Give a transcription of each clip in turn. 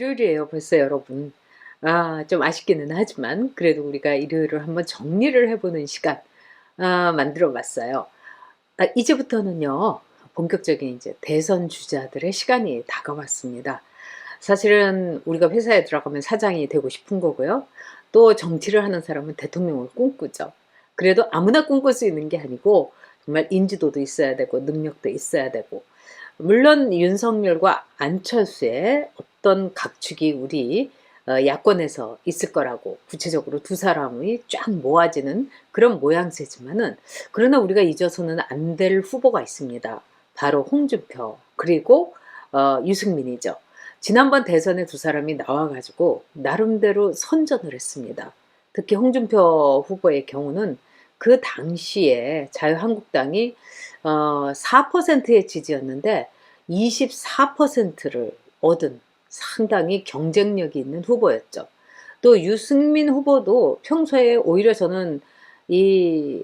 일요일이에요, 벌써 여러분. 좀 아쉽기는 하지만, 그래도 우리가 일요일을 한번 정리를 해보는 시간, 만들어 봤어요. 이제부터는요, 본격적인 이제 대선 주자들의 시간이 다가왔습니다. 사실은 우리가 회사에 들어가면 사장이 되고 싶은 거고요. 또 정치를 하는 사람은 대통령을 꿈꾸죠. 그래도 아무나 꿈꿀 수 있는 게 아니고, 정말 인지도도 있어야 되고, 능력도 있어야 되고, 물론 윤석열과 안철수의 어떤 각축이 우리 야권에서 있을 거라고, 구체적으로 두 사람이 쫙 모아지는 그런 모양새지만은, 그러나 우리가 잊어서는 안 될 후보가 있습니다. 바로 홍준표 그리고 유승민이죠. 지난번 대선에 두 사람이 나와가지고 나름대로 선전을 했습니다. 특히 홍준표 후보의 경우는 그 당시에 자유한국당이 4%의 지지였는데 24%를 얻은 상당히 경쟁력이 있는 후보였죠. 또 유승민 후보도 평소에 오히려 저는 이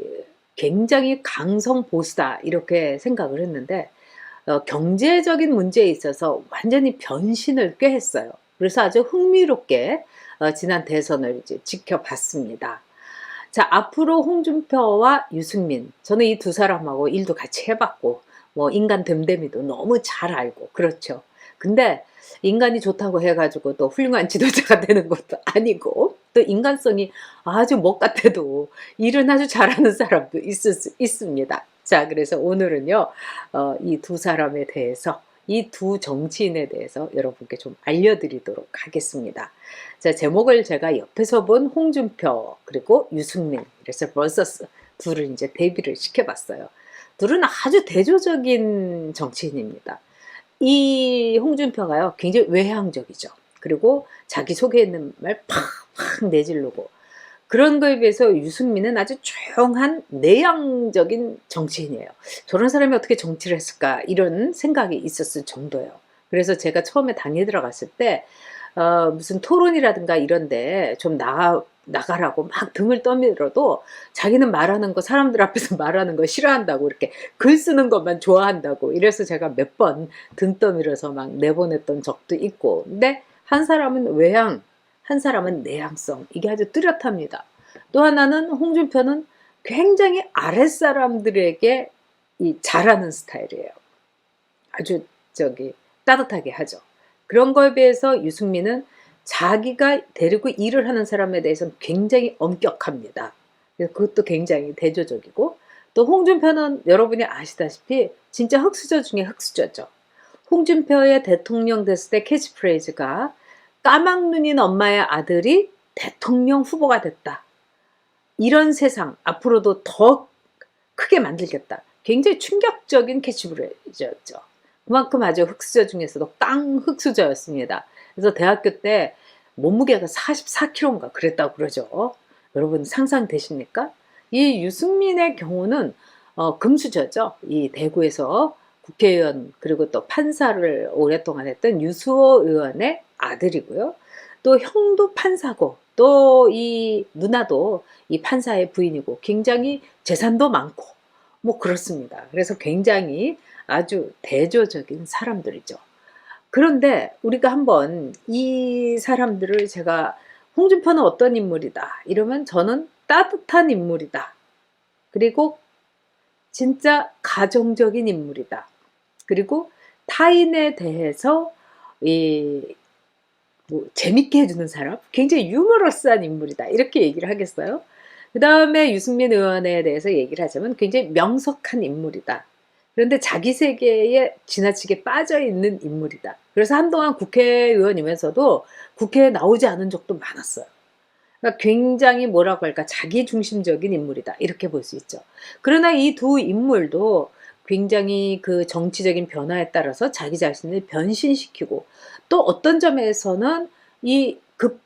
굉장히 강성 보수다 이렇게 생각을 했는데, 경제적인 문제에 있어서 완전히 변신을 꾀했어요. 그래서 아주 흥미롭게 지난 대선을 이제 지켜봤습니다. 자, 앞으로 홍준표와 유승민, 저는 이 두 사람하고 일도 같이 해봤고, 뭐 인간 됨됨이도 너무 잘 알고, 그렇죠. 근데 인간이 좋다고 해가지고 또 훌륭한 지도자가 되는 것도 아니고, 또 인간성이 아주 못 같아도 일은 아주 잘하는 사람도 있습니다. 자, 그래서 오늘은요, 이 두 사람에 대해서, 이 두 정치인에 대해서 여러분께 좀 알려드리도록 하겠습니다. 자, 제목을 제가 옆에서 본 홍준표 그리고 유승민, 그래서 vs 둘을 이제 대비를 시켜봤어요. 둘은 아주 대조적인 정치인입니다. 이 홍준표가요, 굉장히 외향적이죠. 그리고 자기 속에 있는 말 팍팍 내지르고, 그런 거에 비해서 유승민은 아주 조용한 내향적인 정치인이에요. 저런 사람이 어떻게 정치를 했을까 이런 생각이 있었을 정도예요. 그래서 제가 처음에 당에 들어갔을 때 무슨 토론이라든가 이런데 좀 나가라고 막 등을 떠밀어도 자기는 말하는 거, 사람들 앞에서 말하는 거 싫어한다고, 이렇게 글 쓰는 것만 좋아한다고, 이래서 제가 몇 번 등 떠밀어서 막 내보냈던 적도 있고. 근데 한 사람은 외향, 한 사람은 내향성, 이게 아주 뚜렷합니다. 또 하나는 홍준표는 굉장히 아랫사람들에게 잘하는 스타일이에요. 아주 따뜻하게 하죠. 그런 거에 비해서 유승민은 자기가 데리고 일을 하는 사람에 대해서는 굉장히 엄격합니다. 그것도 굉장히 대조적이고, 또 홍준표는 여러분이 아시다시피 진짜 흑수저 중에 흑수저죠. 홍준표의 대통령 됐을 때 캐치프레이즈가 까막눈인 엄마의 아들이 대통령 후보가 됐다. 이런 세상 앞으로도 더 크게 만들겠다. 굉장히 충격적인 캐치프레이즈였죠. 그만큼 아주 흑수저 중에서도 깡 흑수저였습니다. 그래서 대학교 때 몸무게가 44kg인가 그랬다고 그러죠. 여러분 상상되십니까? 이 유승민의 경우는 금수저죠. 이 대구에서 국회의원 그리고 또 판사를 오랫동안 했던 유수호 의원의 아들이고요. 또 형도 판사고, 또 이 누나도 이 판사의 부인이고, 굉장히 재산도 많고 뭐 그렇습니다. 그래서 굉장히 아주 대조적인 사람들이죠. 그런데 우리가 한번 이 사람들을, 제가 홍준표는 어떤 인물이다 이러면 저는 따뜻한 인물이다, 그리고 진짜 가정적인 인물이다, 그리고 타인에 대해서 뭐 재밌게 해주는 사람, 굉장히 유머러스한 인물이다, 이렇게 얘기를 하겠어요. 그 다음에 유승민 의원에 대해서 얘기를 하자면 굉장히 명석한 인물이다. 그런데 자기 세계에 지나치게 빠져있는 인물이다. 그래서 한동안 국회의원이면서도 국회에 나오지 않은 적도 많았어요. 그러니까 굉장히 뭐라고 할까, 자기 중심적인 인물이다, 이렇게 볼 수 있죠. 그러나 이 두 인물도 굉장히 그 정치적인 변화에 따라서 자기 자신을 변신시키고, 또 어떤 점에서는 이 급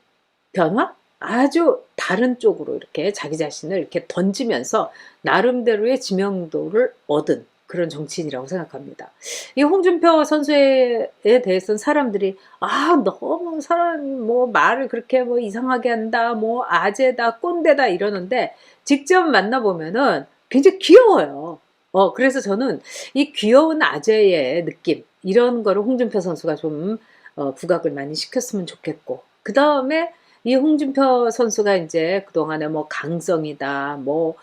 변화, 아주 다른 쪽으로 이렇게 자기 자신을 이렇게 던지면서 나름대로의 지명도를 얻은 그런 정치인이라고 생각합니다. 이 홍준표 선수에 대해서는 사람들이 너무 사람 뭐 말을 그렇게 뭐 이상하게 한다, 뭐 아재다, 꼰대다 이러는데, 직접 만나보면은 굉장히 귀여워요. 그래서 저는 이 귀여운 아재의 느낌, 이런 거를 홍준표 선수가 좀 부각을 많이 시켰으면 좋겠고, 그 다음에 이 홍준표 선수가 이제 그동안에 뭐 강성이다, 뭐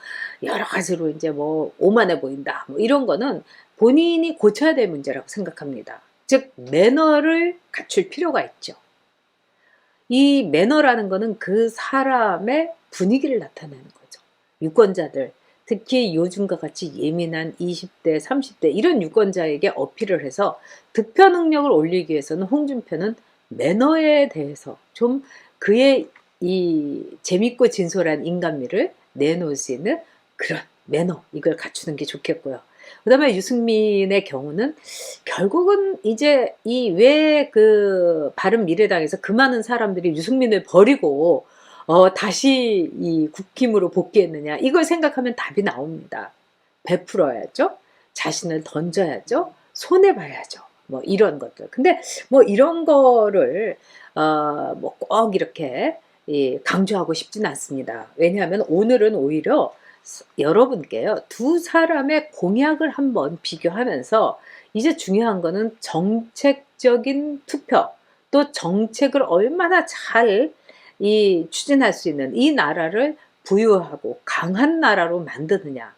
여러 가지로 이제 뭐 오만해 보인다, 뭐 이런 거는 본인이 고쳐야 될 문제라고 생각합니다. 즉, 매너를 갖출 필요가 있죠. 이 매너라는 거는 그 사람의 분위기를 나타내는 거죠. 유권자들, 특히 요즘과 같이 예민한 20대, 30대 이런 유권자에게 어필을 해서 득표 능력을 올리기 위해서는 홍준표는 매너에 대해서 좀 그의 이 재밌고 진솔한 인간미를 내놓을 수 있는 그런 매너, 이걸 갖추는 게 좋겠고요. 그 다음에 유승민의 경우는 결국은 이제 이 왜 그 바른미래당에서 그 많은 사람들이 유승민을 버리고 다시 이 국힘으로 복귀했느냐, 이걸 생각하면 답이 나옵니다. 베풀어야죠. 자신을 던져야죠. 손해봐야죠. 뭐 이런 것들. 근데 뭐 이런 거를 뭐 꼭 이렇게 강조하고 싶진 않습니다. 왜냐하면 오늘은 오히려 여러분께요, 두 사람의 공약을 한번 비교하면서 이제 중요한 거는 정책적인 투표, 또 정책을 얼마나 잘 추진할 수 있는 이 나라를 부유하고 강한 나라로 만드느냐.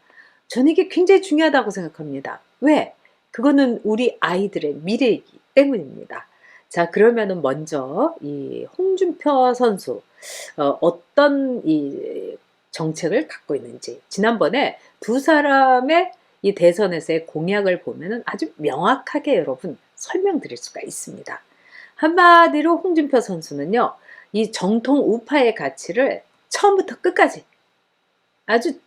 저는 이게 굉장히 중요하다고 생각합니다. 왜? 그거는 우리 아이들의 미래이기 때문입니다. 자, 그러면은 먼저 이 홍준표 선수 어떤 이 정책을 갖고 있는지, 지난번에 두 사람의 이 대선에서의 공약을 보면은 아주 명확하게 여러분 설명드릴 수가 있습니다. 한마디로 홍준표 선수는요, 이 정통 우파의 가치를 처음부터 끝까지 아주,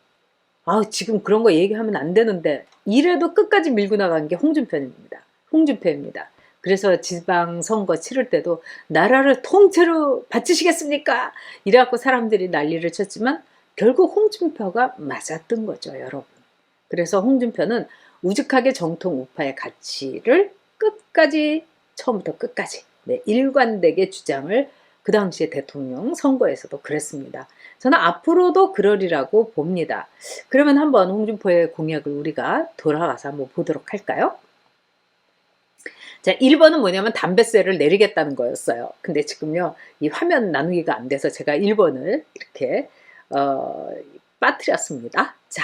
지금 그런 거 얘기하면 안 되는데 이래도 끝까지 밀고 나간 게 홍준표입니다. 그래서 지방선거 치를 때도 나라를 통째로 바치시겠습니까? 이래갖고 사람들이 난리를 쳤지만 결국 홍준표가 맞았던 거죠, 여러분. 그래서 홍준표는 우직하게 정통 우파의 가치를 끝까지, 처음부터 끝까지 일관되게 주장을 그 당시에 대통령 선거에서도 그랬습니다. 저는 앞으로도 그러리라고 봅니다. 그러면 한번 홍준표의 공약을 우리가 돌아가서 한번 보도록 할까요? 자, 1번은 뭐냐면 담배세를 내리겠다는 거였어요. 근데 지금요, 이 화면 나누기가 안 돼서 제가 1번을 이렇게 빠뜨렸습니다. 자,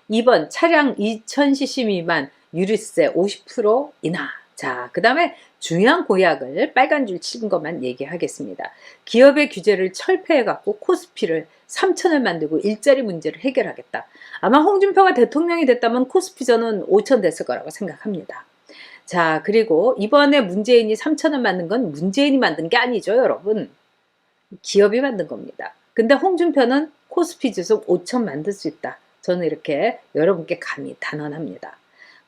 2번 차량 2000cc 미만 유류세 50% 인하. 자, 그 다음에 중요한 공약을 빨간 줄 친 것만 얘기하겠습니다. 기업의 규제를 철폐해갖고 코스피를 3천을 만들고 일자리 문제를 해결하겠다. 아마 홍준표가 대통령이 됐다면 코스피 저는 5천 됐을 거라고 생각합니다. 자, 그리고 이번에 문재인이 3천을 만든 건 문재인이 만든 게 아니죠, 여러분. 기업이 만든 겁니다. 근데 홍준표는 코스피 지수 5천 만들 수 있다. 저는 이렇게 여러분께 감히 단언합니다.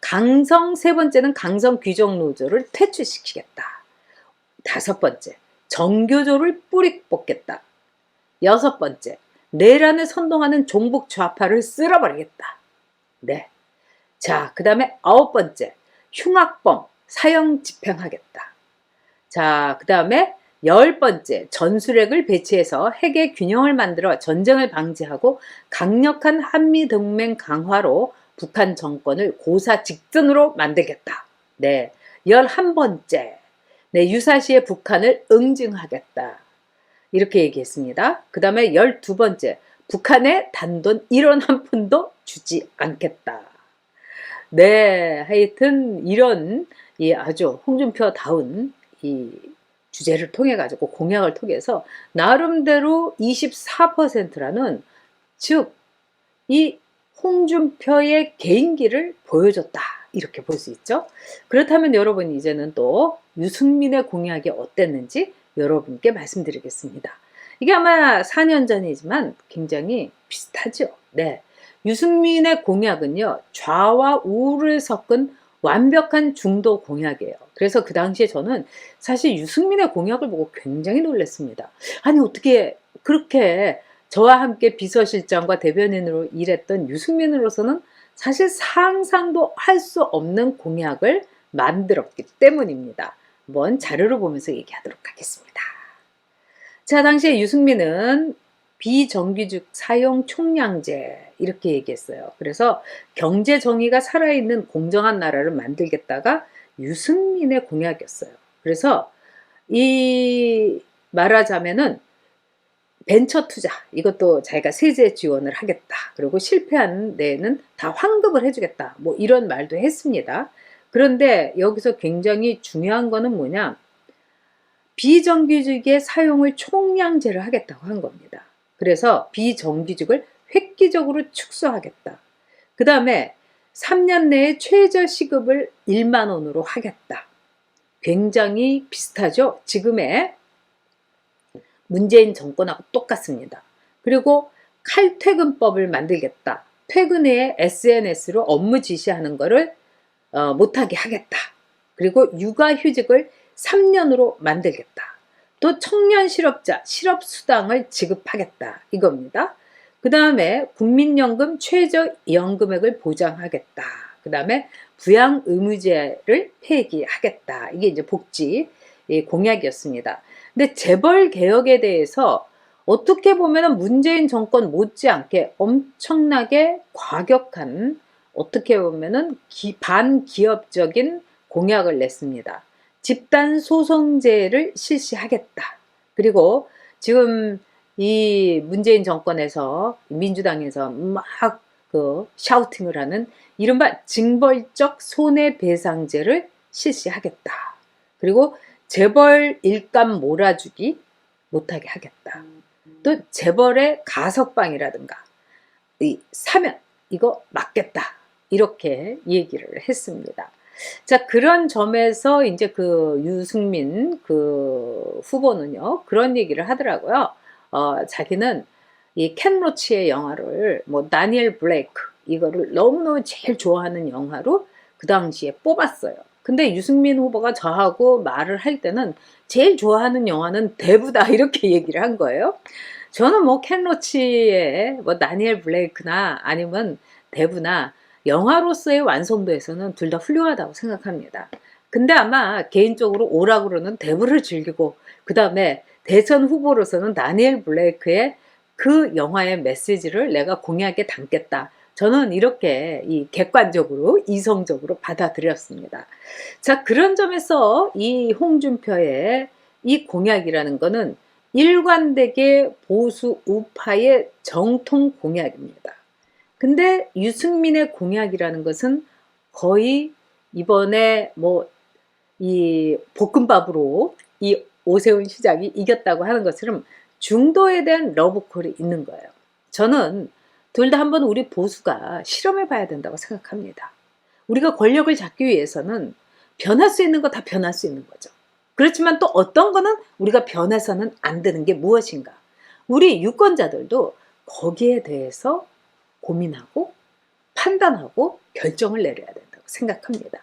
강성, 세 번째는 강성 귀족 노조를 퇴출시키겠다. 5번째, 정교조를 뿌리 뽑겠다. 6번째, 내란을 선동하는 종북 좌파를 쓸어버리겠다. 네. 자, 그 다음에 9번째, 흉악범 사형 집행하겠다. 자, 그 다음에 10번째, 전술핵을 배치해서 핵의 균형을 만들어 전쟁을 방지하고 강력한 한미동맹 강화로 북한 정권을 고사 직전으로 만들겠다. 네. 11번째, 유사시에 북한을 응징하겠다. 이렇게 얘기했습니다. 그 다음에 12번째, 북한에 단돈 1원 한 푼도 주지 않겠다. 네, 하여튼 이런 아주 홍준표다운 이 주제를 통해 가지고, 공약을 통해서 나름대로 24%라는, 즉 이 홍준표의 개인기를 보여줬다, 이렇게 볼 수 있죠. 그렇다면 여러분, 이제는 또 유승민의 공약이 어땠는지 여러분께 말씀드리겠습니다. 이게 아마 4년 전이지만 굉장히 비슷하죠. 네. 유승민의 공약은요, 좌와 우를 섞은 완벽한 중도 공약이에요. 그래서 그 당시에 저는 사실 유승민의 공약을 보고 굉장히 놀랐습니다. 아니, 어떻게 그렇게 저와 함께 비서실장과 대변인으로 일했던 유승민으로서는 사실 상상도 할 수 없는 공약을 만들었기 때문입니다. 한번 자료를 보면서 얘기하도록 하겠습니다. 자, 당시에 유승민은 비정규직 사용 총량제 이렇게 얘기했어요. 그래서 경제 정의가 살아있는 공정한 나라를 만들겠다가 유승민의 공약이었어요. 그래서 이 말하자면은 벤처 투자 이것도 자기가 세제 지원을 하겠다. 그리고 실패한 데에는 다 환급을 해주겠다. 뭐 이런 말도 했습니다. 그런데 여기서 굉장히 중요한 거는 뭐냐? 비정규직의 사용을 총량제를 하겠다고 한 겁니다. 그래서 비정규직을 획기적으로 축소하겠다. 그 다음에 3년 내에 최저시급을 1만 원으로 하겠다. 굉장히 비슷하죠? 지금의 문재인 정권하고 똑같습니다. 그리고 칼퇴근법을 만들겠다. 퇴근 후에 SNS로 업무 지시하는 거를 못하게 하겠다. 그리고 육아휴직을 3년으로 만들겠다. 또 청년 실업자 실업수당을 지급하겠다. 이겁니다. 그 다음에 국민연금 최저연금액을 보장하겠다. 그 다음에 부양의무제를 폐기하겠다. 이게 이제 복지 공약이었습니다. 근데 재벌 개혁에 대해서 어떻게 보면 문재인 정권 못지않게 엄청나게 과격한 어떻게 보면은 반기업적인 공약을 냈습니다. 집단 소송제를 실시하겠다. 그리고 지금 이 문재인 정권에서 민주당에서 막 샤우팅을 하는 이른바 징벌적 손해배상제를 실시하겠다. 그리고 재벌 일감 몰아주기 못하게 하겠다. 또 재벌의 가석방이라든가 이 사면 이거 막겠다. 이렇게 얘기를 했습니다. 자, 그런 점에서 이제 그 유승민 그 후보는요, 그런 얘기를 하더라고요. 자기는 이 켄 로치의 영화를 뭐 다니엘 블레이크 이거를 너무너무 제일 좋아하는 영화로 그 당시에 뽑았어요. 근데 유승민 후보가 저하고 말을 할 때는 제일 좋아하는 영화는 대부다 이렇게 얘기를 한 거예요. 저는 뭐 켄 로치의 뭐 다니엘 블레이크나 아니면 대부나 영화로서의 완성도에서는 둘 다 훌륭하다고 생각합니다. 근데 아마 개인적으로 오락으로는 대부를 즐기고 그 다음에 대선 후보로서는 다니엘 블레이크의 그 영화의 메시지를 내가 공약에 담겠다. 저는 이렇게 객관적으로 이성적으로 받아들였습니다. 자, 그런 점에서 이 홍준표의 이 공약이라는 거는 일관되게 보수 우파의 정통 공약입니다. 근데 유승민의 공약이라는 것은 거의 이번에 뭐 이 볶음밥으로 이 오세훈 시장이 이겼다고 하는 것처럼 중도에 대한 러브콜이 있는 거예요. 저는 둘 다 한번 우리 보수가 실험해 봐야 된다고 생각합니다. 우리가 권력을 잡기 위해서는 변할 수 있는 거 다 변할 수 있는 거죠. 그렇지만 또 어떤 거는 우리가 변해서는 안 되는 게 무엇인가. 우리 유권자들도 거기에 대해서 고민하고 판단하고 결정을 내려야 된다고 생각합니다.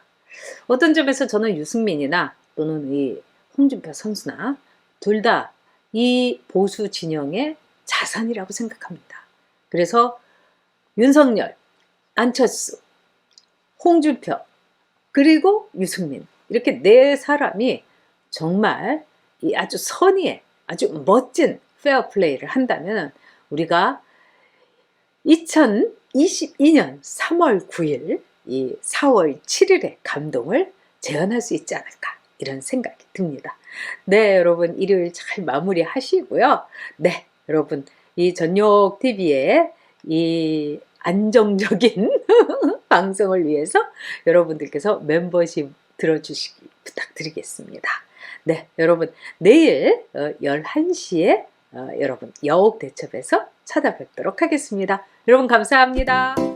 어떤 점에서 저는 유승민이나 또는 이 홍준표 선수나 둘 다 이 보수 진영의 자산이라고 생각합니다. 그래서 윤석열, 안철수, 홍준표, 그리고 유승민 이렇게 네 사람이 정말 이 아주 선의의 아주 멋진 페어플레이를 한다면 우리가 2022년 3월 9일 이 4월 7일의 감동을 재현할 수 있지 않을까 이런 생각이 듭니다. 네, 여러분 일요일 잘 마무리하시고요. 네, 여러분 이 전욕TV의 이 안정적인 방송을 위해서 여러분들께서 멤버십 들어주시기 부탁드리겠습니다. 네, 여러분 내일 11시에 여러분 여옥대첩에서 찾아뵙도록 하겠습니다. 여러분 감사합니다.